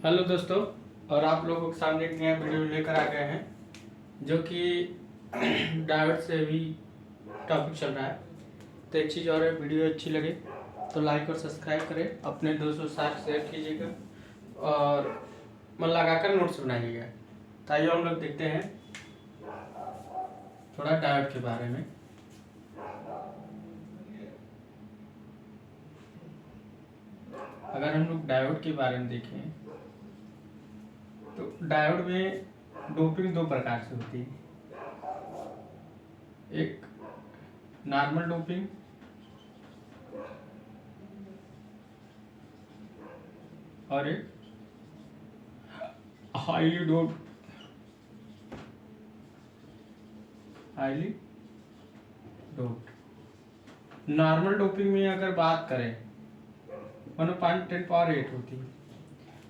Hello दोस्तों, और आप लोगों के सामने एक नया वीडियो लेकर आ गए हैं जो कि डायोड से भी टॉपिक चल रहा है। तो एक चीज़ और है, वीडियो अच्छी लगे तो लाइक और सब्सक्राइब करें, अपने दोस्तों के साथ शेयर कीजिएगा और मन लगाकर नोट्स बनाइएगा। तो आइए हम लोग देखते हैं थोड़ा डायोड के बारे में। अगर हम लोग डायोड के बारे में देखें तो डायोड में डोपिंग दो प्रकार से होती है। एक नॉर्मल डोपिंग और एक हाईली डोप्ड। नॉर्मल डोपिंग में अगर बात करें 1/10⁸ होती है।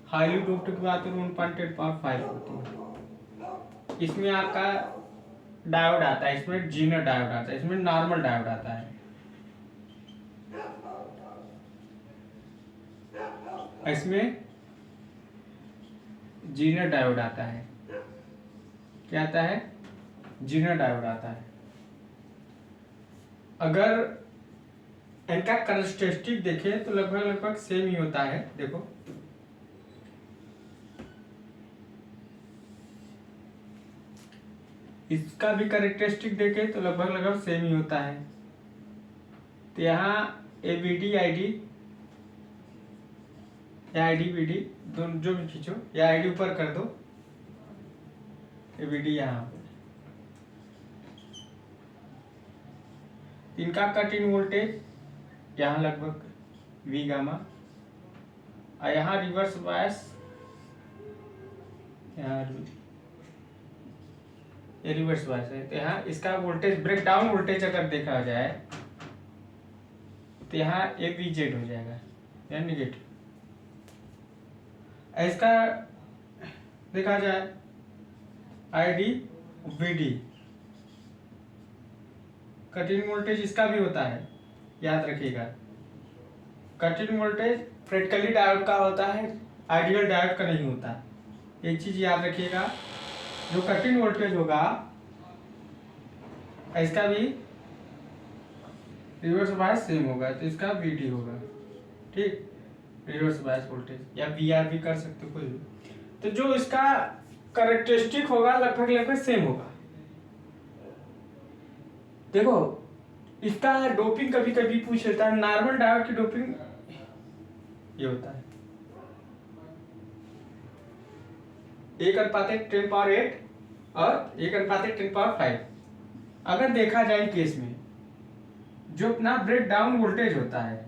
हाईली डोप्ड की बात करें 1/10⁵ होती है। इसमें आपका डायोड आता है, इसमें जीनर डायोड आता है, इसमें नॉर्मल डायोड आता है। इसमें जीनर डायोड आता है। क्या आता है? जीनर डायोड आता है। अगर इनका कैरेक्टरिस्टिक देखें तो लगभग सेम ही होता है। देखो, इसका भी कैरेक्टरिस्टिक देखें तो लगभग सेम ही होता है। तो यहाँ ABD ID या ID BD दोनों जो भी खींचो, या ID ऊपर कर दो, ABD यहाँ। इनका कट इन वोल्टेज यहाँ लगभग V गामा, और यहाँ रिवर्स बायस, यहाँ ये रिवर्स बायस है। तो यहाँ इसका वोल्टेज ब्रेकडाउन वोल्टेज अगर देखा जाए तो यहाँ AVZ हो जाएगा, या निगेटिव। इसका देखा जाए ID BD, cut in voltage इसका भी होता है, याद रखिएगा। Cut in voltage practically diode का होता है, आइडियल डायोड का नहीं होता। एक चीज याद रखिएगा, जो कट इन वोल्टेज होगा इसका भी रिवर्स बायस सेम होगा, तो इसका VD होगा। ठीक, रिवर्स बायस वोल्टेज या VR भी कर सकते हो कोई भी। तो जो इसका कैरेक्टरिस्टिक होगा लगभग सेम होगा। देखो, इसका डोपिंग कभी कभी पूछ लेता है। नॉर्मल डायोड की डोपिंग ये होता है 1/10⁸ और 1/10⁵। अगर देखा जाए केस में जो अपना ब्रेक डाउन वोल्टेज होता है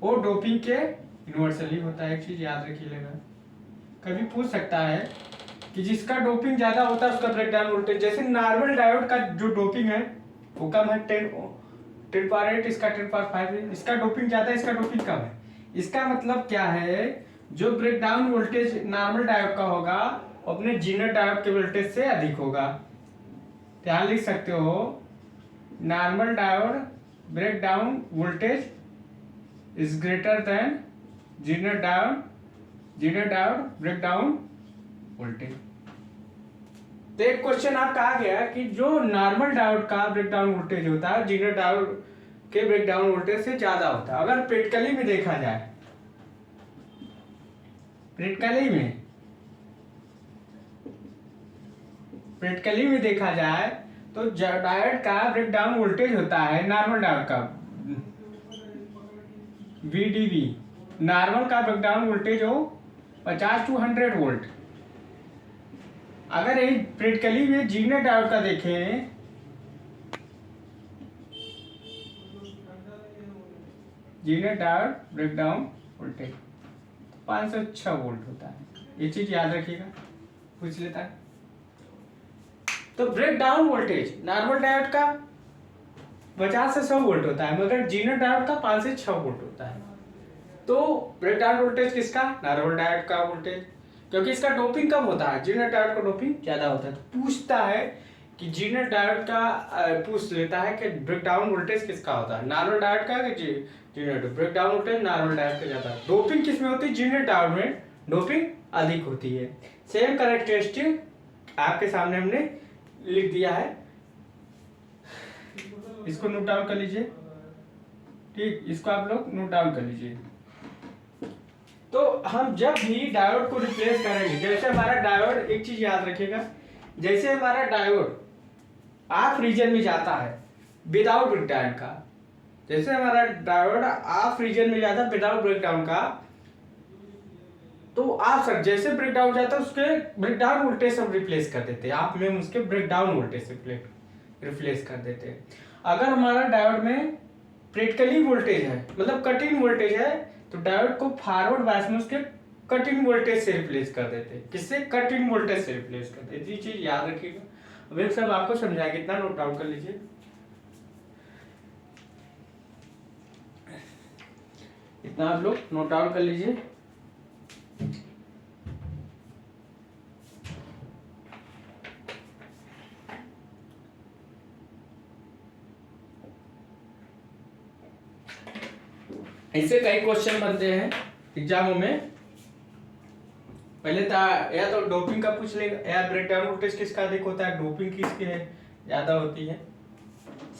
वो डोपिंग के इन्वर्सली होता है। एक चीज याद रखिएगा, कभी पूछ सकता है कि जिसका डोपिंग ज्यादा होता है उसका ब्रेक डाउन वोल्टेज। जैसे नॉर्मल डायोड का जो डोपिंग है वो कम है, 10⁸, इसका 10⁵ है। इसका डोपिंग ज्यादा है, इसका डोपिंग कम है। इसका मतलब क्या है, जो breakdown voltage normal diode का होगा अपने जीनर डायोड के वोल्टेज से अधिक होगा। यहाँ लिख सकते हो, normal diode breakdown voltage is greater than zener diode breakdown voltage. तो एक क्वेश्चन आपका आ गया कि जो नॉर्मल डायोड का ब्रेक डाउन वोल्टेज होता है जीनर डायोड के ब्रेक डाउन वोल्टेज से ज्यादा होता है। अगर प्रैक्टिकली में देखा जाए, प्रैक्टिकली में देखा जाए तो डायोड का ब्रेक डाउन वोल्टेज होता है, नॉर्मल डायोड का VDV, नॉर्मल का ब्रेक डाउन वोल्टेज हो 50 to 100 वोल्ट। अगर यही प्रैक्टिकली में जीनर डायोड का देखें, zener diode breakdown voltage 506 volt होता है। ये चीज याद रखिएगा, पूछ लेता है। तो breakdown voltage normal diode का 50 से 100 वोल्ट होता है, मगर जीनर डायोड का 5 से 6 वोल्ट होता है। तो ब्रेक डाउन वोल्टेज किसका? नॉर्मल डायोड का वोल्टेज, क्योंकि इसका डोपिंग कम होता है, जीनर डायोड का डोपिंग ज्यादा होता है। तो पूछता है कि जीनर डायोड का पूछ लेता है कि ब्रेक डाउन वोल्टेज किसका होता है, नॉर्मल डायोड का कि Zener breakdown voltage normal diode का ज्यादा। डोपिंग किस में होती है? जीनियर डायोड में डोपिंग अधिक होती है। सेम कैरेक्टरिस्टिक आपके सामने हमने लिख दिया है, इसको नोट डाउन कर लीजिए। ठीक, इसको आप लोग नोट डाउन कर लीजिए। तो हम जब भी डायोड को रिप्लेस करेंगे, जैसे हमारा डायोड, एक चीज याद रखिएगा, जैसे हमारा डायोड ऑफ रीजन में जाता है विदाउट ब्रेकडाउन का, जैसे हमारा डायोड ऑफ रीजन में जाता है विदाउट ब्रेकडाउन का, तो आप सर जैसे ब्रेकडाउन जाता है उसके ब्रेकडाउन वोल्टेज से रिप्लेस कर देते हैं, आप में उसके ब्रेकडाउन वोल्टेज से रिप्लेस कर देते हैं। अगर हमारा डायोड में प्रैक्टिकली वोल्टेज है, मतलब कट इन वोल्टेज है, तो डायोड को फॉरवर्ड बायस में उसके कट इन वोल्टेज से रिप्लेस कर देते हैं। किससे? कट इन वोल्टेज से रिप्लेस कर देते हैं। ये चीज याद रखिएगा। अब एक सब आपको समझाया, कितना नोट डाउन कर लीजिए। इतना आप लोग नोट डाउन कर लीजिए। इससे कई क्वेश्चन बनते हैं एग्जामों में। पहले था या तो डोपिंग का पूछ लेगा, या ब्रेकडाउन वोल्टेज किसका अधिक होता है, डोपिंग किसकी है ज्यादा होती है,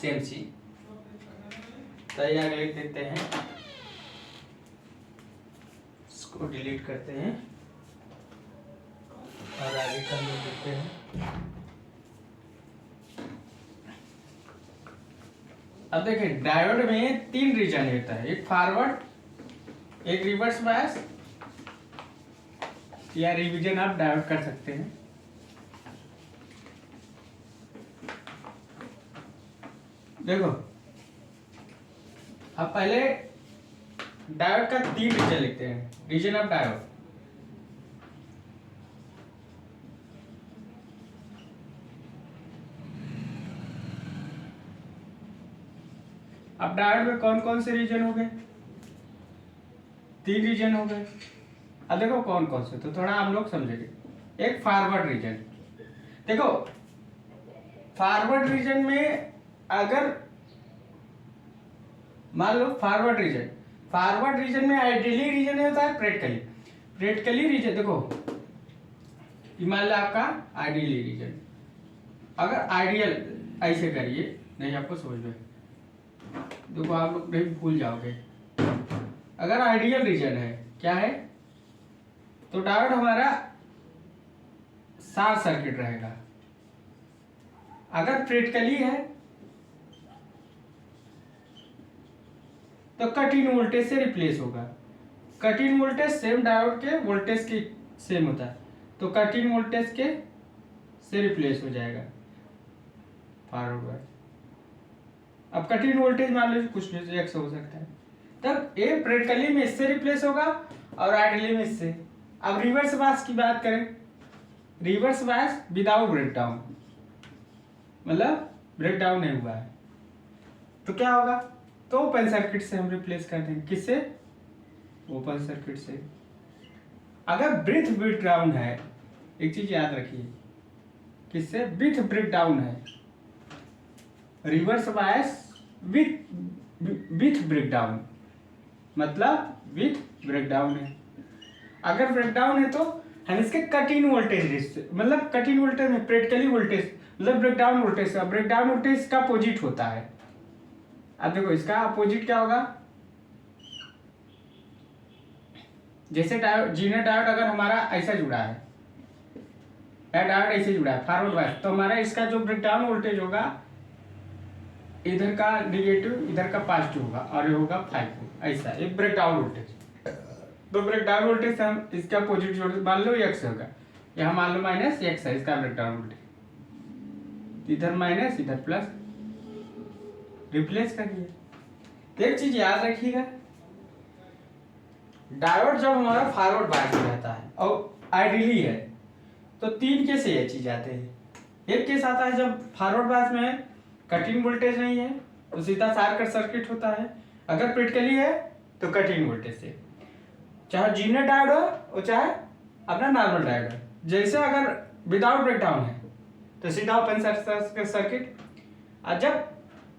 सेम सी। तो आगे लिख देते हैं, इसको डिलीट करते हैं और आगे का लिख देते हैं। अब देखिए डायोड में 3 रीजन होता है, एक फॉरवर्ड, एक रिवर्स बायस, या रिवीजन आप डायोड कर सकते हैं। देखो अब पहले डायोड का 3 रीजन लिखते हैं, रीजन ऑफ डायोड। अब डायोड में कौन कौन से रीजन हो गए? 3 रीजन हो गए। अब देखो कौन कौन से, तो थोड़ा आप लोग समझेंगे। एक फॉरवर्ड रीजन, देखो फॉरवर्ड रीजन में अगर मान लो फॉरवर्ड रीजन में आइडियली रीजन होता है प्रैक्टिकली रीजन। देखो मान लो आपका आइडियली रीजन, अगर आइडियल ऐसे करिए, नहीं आपको समझ में, देखो आप लोग नहीं भूल जाओगे। अगर आइडियल रीजन है, क्या है, तो डायोड हमारा शॉर्ट सर्किट रहेगा। अगर प्रैक्टिकली है तो कट इन वोल्टेज से रिप्लेस होगा। Cut in voltage same diode के वोल्टेज की सेम होता है, तो कट इन वोल्टेज के से रिप्लेस हो जाएगा फॉरवर्ड बायस। अब कट इन वोल्टेज मान लीजिए कुछ नहीं, एक्स हो सकता है, तब ए प्रैक्टिकली में इससे रिप्लेस होगा और आइडियली में इससे। अब रिवर्स बायस की बात करें, रिवर्स बायस विदाउट ब्रेकडाउन, मतलब ब्रेकडाउन नहीं हुआ है, तो क्या होगा, तो ओपन सर्किट से हम रिप्लेस कर देंगे। किससे? ओपन सर्किट से। अगर ब्रेथ ब्रेकडाउन है, एक चीज याद रखिए, किससे? विथ ब्रेकडाउन है, रिवर्स बायस विथ ब्रेकडाउन, मतलब विथ ब्रेकडाउन है। अगर ब्रेकडाउन है तो हम इसके कट इन वोल्टेज, मतलब कट इन वोल्टेज में प्रैक्टिकली वोल्टेज, मतलब ब्रेकडाउन वोल्टेज का, ब्रेकडाउन वोल्टेज का अपोजिट होता है। अब देखो इसका अपोजिट क्या होगा, जैसे डायोड, जीनियर डायोड अगर हमारा ऐसा जुड़ा है, डायोड ऐसे जुड़ा है फॉरवर्ड बायस, तो हमारा इसका जो ब्रेकडाउन वोल्टेज होगा, इधर का नेगेटिव इधर का पॉजिटिव होगा और ये होगा 5 ऐसा एक ब्रेकडाउन वोल्टेज। तो ब्रेकडाउन वोल्टेज से हम इसका अपोजिट जोड़, मान लो एक्स होगा, यहाँ मान लो माइनस एक्स है इसका ब्रेकडाउन वोल्टेज, इधर माइनस इधर प्लस, रिप्लेस कर दिया। एक चीज याद रखिएगा, डायोड जब हमारा फॉरवर्ड बायस में रहता है और आइडियली है, तो 3 केस ये चीज आते हैं। एक केस आता है जब फॉरवर्ड बायस में कट इन वोल्टेज नहीं है तो सीधा शॉर्ट सर्किट होता है। अगर प्रैक्टिकली है तो कट इन वोल्टेज से, चाहे जीनियर डायोड हो और चाहे अपना नॉर्मल डायोड हो। जैसे अगर विदाउट ब्रेकडाउन है तो सीधा ओपन सर्किट, और जब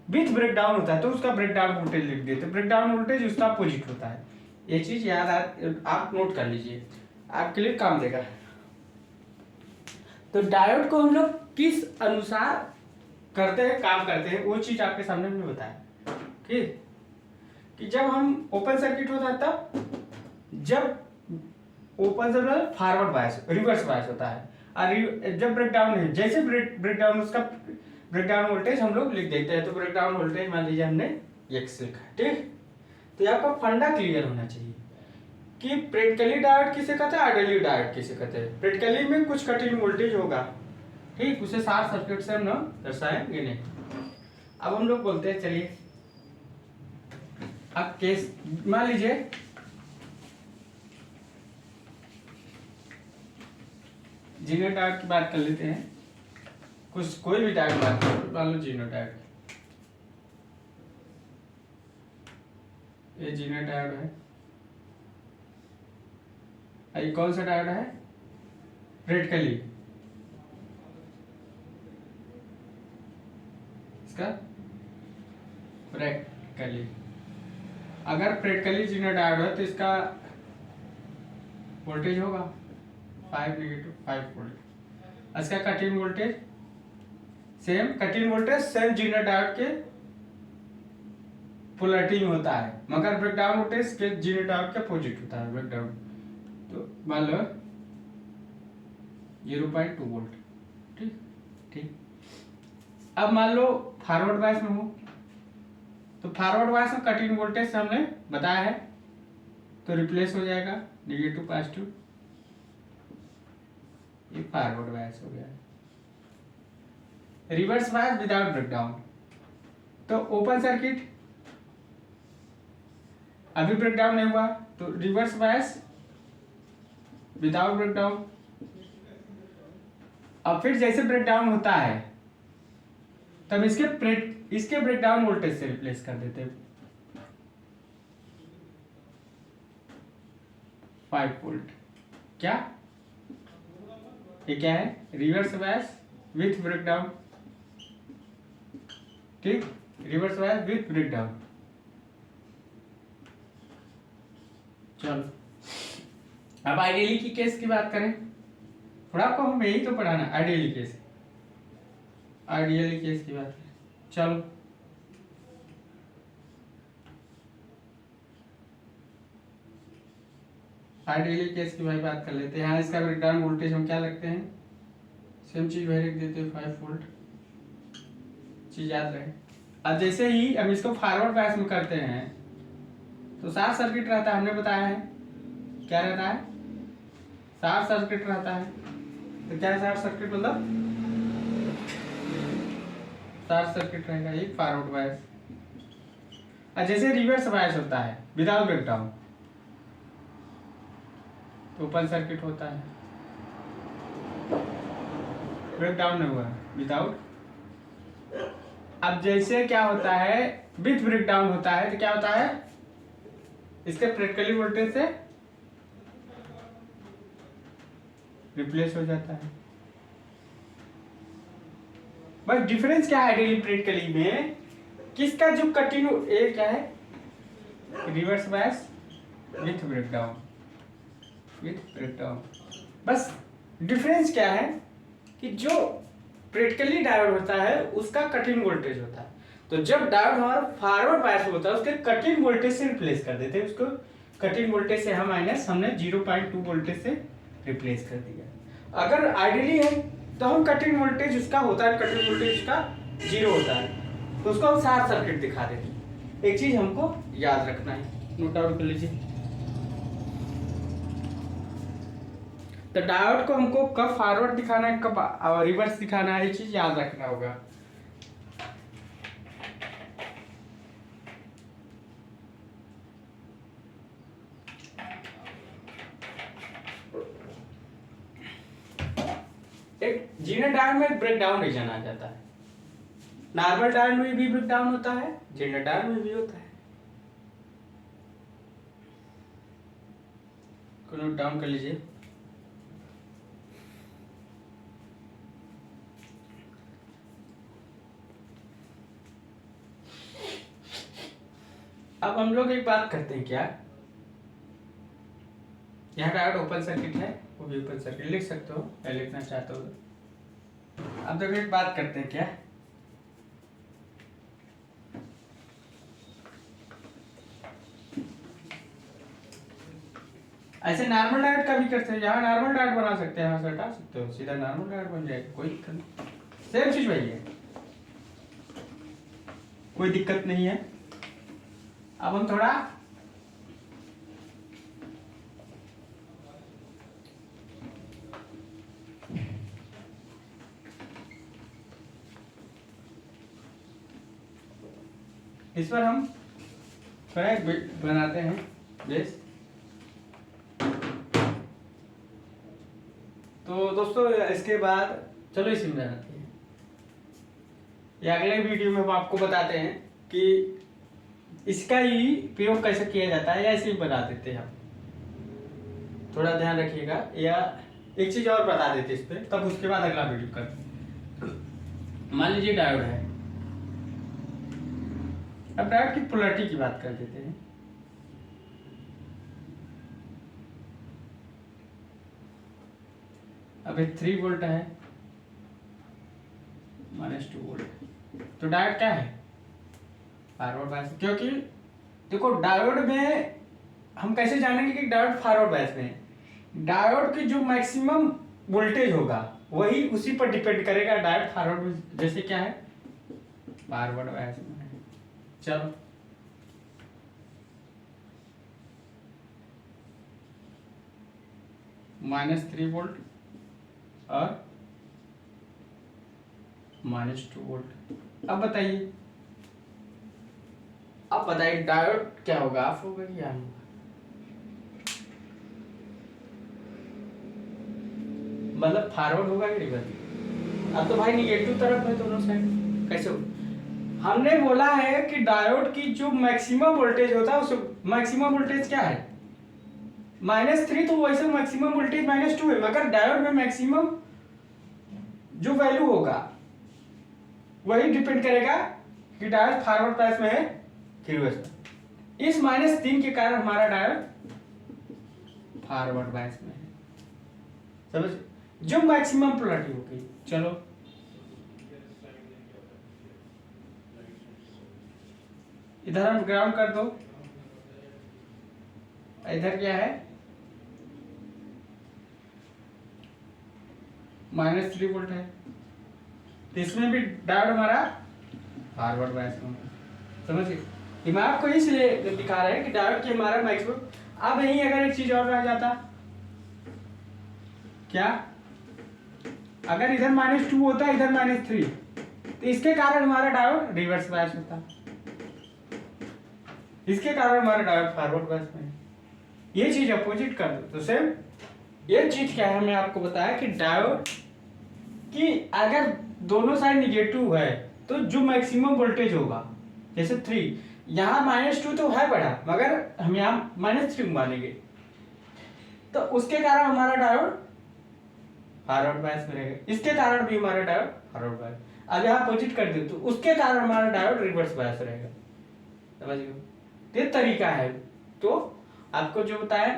विथ ब्रेक डाउन होता है तो उसका ब्रेक डाउन वोल्टेज लिख देते, ब्रेक डाउन वोल्टेज उसका अपोजिट होता है। ये चीज याद आप नोट कर लीजिए, आपके लिए काम देगा। तो डायोड को हम लोग किस अनुसार करते हैं, काम करते हैं, वो चीज आपके सामने हमने बताया। ठीक, कि जब हम ओपन सर्किट होता है तब, जब open circuit forward bias reverse bias होता है, और जब ब्रेक डाउन है, जैसे ब्रेक डाउन उसका ब्रेक डाउन वोल्टेज हम लोग लिख देते हैं। तो ब्रेक डाउन वोल्टेज मान लीजिए हमने एक्स लिखा है। ठीक, तो आपका फंडा क्लियर होना चाहिए कि प्रैक्टिकली डायोड किसे कहते हैं, आइडियली डायोड किसे कहते हैं। प्रैक्टिकली में कुछ कटिंग वोल्टेज होगा, ठीक, उसे शॉर्ट सर्किट से हम लोग दर्शाएंगे नहीं। अब हम लोग बोलते हैं, चलिए अब केस मान लीजिए जीनो डायोड की बात कर लेते हैं, कुछ कोई भी डायोड बात करो, मान लो जीनो डायोड, ये जीनो डायोड है, ये कौन सा डायोड है, रेड कली, इसका प्रैक्टिकली, अगर प्रैक्टिकली जीनो डायोड है तो इसका वोल्टेज होगा 5 नेगेटिव 5 वोल्ट। इसका कटिंग वोल्टेज सेम जीनो डायोड के पोलैरिटी में होता है, मगर ब्रेकडाउन वोल्टेज के जीनो डायोड के अपोजिट होता है ब्रेकडाउन। तो मान लो 0.2 वोल्ट। ठीक ठीक, अब मान लो फॉरवर्ड बायस में हो, तो फॉरवर्ड बायस में कटिंग वोल्टेज से हमने बताया है, तो रिप्लेस हो जाएगा नेगेटिव पॉजिटिव, ये फॉरवर्ड बायस हो गया। रिवर्स बायस विदाउट ब्रेकडाउन, तो ओपन सर्किट अभी ब्रेकडाउन नहीं हुआ, तो रिवर्स बायस विदाउट ब्रेकडाउन। अब फिर जैसे ब्रेकडाउन होता है तब इसके ब्रेकडाउन वोल्टेज से रिप्लेस कर देते हैं 5 वोल्ट। क्या ये क्या है, रिवर्स बायस विथ ब्रेकडाउन। ठीक, रिवर्स बायस विथ ब्रेकडाउन। चलो अब आइडियली की केस की बात करें, थोड़ा आपको हम यही तो पढ़ाना, आइडियली केस, आइडियली केस की बात करें। चलो आइडियली केस की भाई बात कर लेते हैं। यहाँ इसका ब्रेकडाउन वोल्टेज हम क्या लगते हैं, सेम चीज भाई लिख देते हैं 5 वोल्ट, चीज याद रहे। अब जैसे ही हम इसको फॉरवर्ड बायस में करते हैं तो शॉर्ट सर्किट रहता है, हमने बताया है क्या रहता है, शॉर्ट सर्किट रहता है। तो क्या शॉर्ट सर्किट मतलब, शॉर्ट सर्किट रहेगा ये फॉरवर्ड बायस। और जैसे रिवर्स बायस होता है विदाउट ब्रेकडाउन, तो ओपन सर्किट होता है, ब्रेकडाउन नहीं हुआ विदाउट। अब जैसे क्या होता है विथ ब्रेकडाउन होता है, तो क्या होता है, इसके प्रैक्टिकली वोल्टेज से रिप्लेस हो जाता है। बस डिफरेंस क्या है आइडियली प्रैक्टिकली में, किसका जो कंटिन्यू ए क्या है, reverse bias with breakdown, with breakdown. बस डिफरेंस क्या है कि जो प्रैक्टिकली डायोड होता है उसका कटिंग वोल्टेज होता है, तो जब डायोड हमारा फॉरवर्ड बायस होता है उसके कटिंग वोल्टेज से रिप्लेस कर देते हैं उसको, कटिंग वोल्टेज से हम माइनस हमने 0.2 वोल्टेज से रिप्लेस कर दिया। अगर आइडियली है तो हम कटिंग वोल्टेज उसका होता है, कटिंग वोल्टेज उसका 0 होता है, तो उसको हम शॉर्ट सर्किट दिखा देते हैं। एक चीज हमको याद रखना है, नोट डाउन कर लीजिए। तो डायोड को हमको कब फॉरवर्ड दिखाना है, कब रिवर्स दिखाना है, ये चीज याद रखना होगा। एक जीनो डायोड में ब्रेकडाउन रीजन आ जाता है, नॉर्मल डायोड में भी ब्रेकडाउन होता है, जीनो डायोड में भी होता है। नोट डाउन कर लीजिए। अब हम लोग एक बात करते हैं क्या, यहाँ डायोड ओपन सर्किट है, वो भी ओपन सर्किट लिख सकते हो, मैं लिखना चाहता हूँ। अब देखो एक बात करते हैं क्या, ऐसे नॉर्मल डायोड का भी करते हैं, यहाँ नॉर्मल डायोड बना सकते हैं, यहाँ से हटा सकते हो, सीधा नॉर्मल डायोड बन जाएगा, कोई दिक्कत नहीं, सेम चीज वही है, कोई दिक्कत नहीं है। अब हम थोड़ा इस पर हम थोड़ा एक बनाते हैं बेस। तो दोस्तों इसके बाद चलो इसी में बनाते हैं, या अगले वीडियो में हम आपको बताते हैं कि इसका ही प्रयोग कैसे किया जाता है, या इसे ही बता देते हैं हम, थोड़ा ध्यान रखिएगा, या एक चीज और बता देते इस पे, तब उसके बाद अगला वीडियो कर। मान लीजिए डायोड है, अब डायोड की पोलैरिटी की बात कर देते हैं। अब 3 वोल्ट है, -2 वोल्ट, तो डायोड क्या है, फॉरवर्ड बायस। क्योंकि देखो डायोड में हम कैसे जानेंगे कि डायोड फॉरवर्ड बायस में है, डायोड की जो मैक्सिमम वोल्टेज होगा वही उसी पर डिपेंड करेगा, डायोड फॉरवर्ड जैसे क्या है, फॉरवर्ड बायस में है। चलो -3 वोल्ट और -2 वोल्ट। अब बताइए डायोड क्या होगा, ऑफ होगा कि ऑन होगा, मतलब फॉरवर्ड होगा कि रिवर्स। अब तो भाई निगेटिव तरफ है दोनों साइड, कैसे हो? हमने बोला है कि डायोड की जो मैक्सिमम वोल्टेज होता है उस मैक्सिमम वोल्टेज क्या है, -3, तो वैसे मैक्सिमम वोल्टेज -2 है, मगर डायोड में मैक्सिमम जो वैल्यू होगा वही डिपेंड करेगा कि डायोड फॉरवर्ड बायस में है कि रिवर्स में। इस -3 के कारण हमारा डायोड फॉरवर्ड बायस में है, समझ, जो मैक्सिमम पोलैरिटी होगी। चलो इधर हम ग्राउंड कर दो, इधर क्या है, -3 वोल्ट है, तो इसमें भी डायोड हमारा फॉरवर्ड बायस में, समझिए। दिमाग को इसलिए दिखा रहे हैं कि डायोड की हमारा मैक्सिमम। अब यही अगर एक चीज और रह जाता, क्या, अगर इधर -2 होता इधर -3, तो इसके कारण हमारा डायोड रिवर्स बायस होता, इसके कारण हमारा डायोड फॉरवर्ड बायस में। ये चीज अपोजिट कर दो तो सेम। ये चीज क्या है, मैं आपको बताया कि डायोड कि अगर दोनों साइड निगेटिव है तो जो मैक्सिमम वोल्टेज होगा, जैसे 3, यहाँ -2 तो है बड़ा, मगर हम यहाँ -3 मानेंगे, तो उसके कारण हमारा डायोड फॉरवर्ड बायस में रहेगा, इसके कारण भी हमारा डायोड फॉरवर्ड बायस। अब यहाँ अपोजिट कर दे तो उसके कारण हमारा डायोड रिवर्स बायस रहेगा, समझ गए। ये तरीका है, तो आपको जो बताया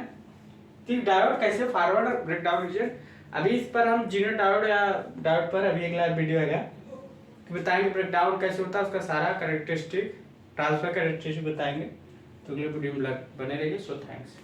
कि डायोड कैसे फॉरवर्ड और ब्रेक डाउन रीजन, अभी इस पर हम जीरो डायोड या डायोड पर अभी अगला वीडियो आएगा कि बताएंगे ब्रेक डाउन कैसे होता है, उसका सारा कैरेक्टरिस्टिक, ट्रांसफर कैरेक्टरिस्टिक बताएंगे। तो अगले वीडियो में बने रहिए। So thanks.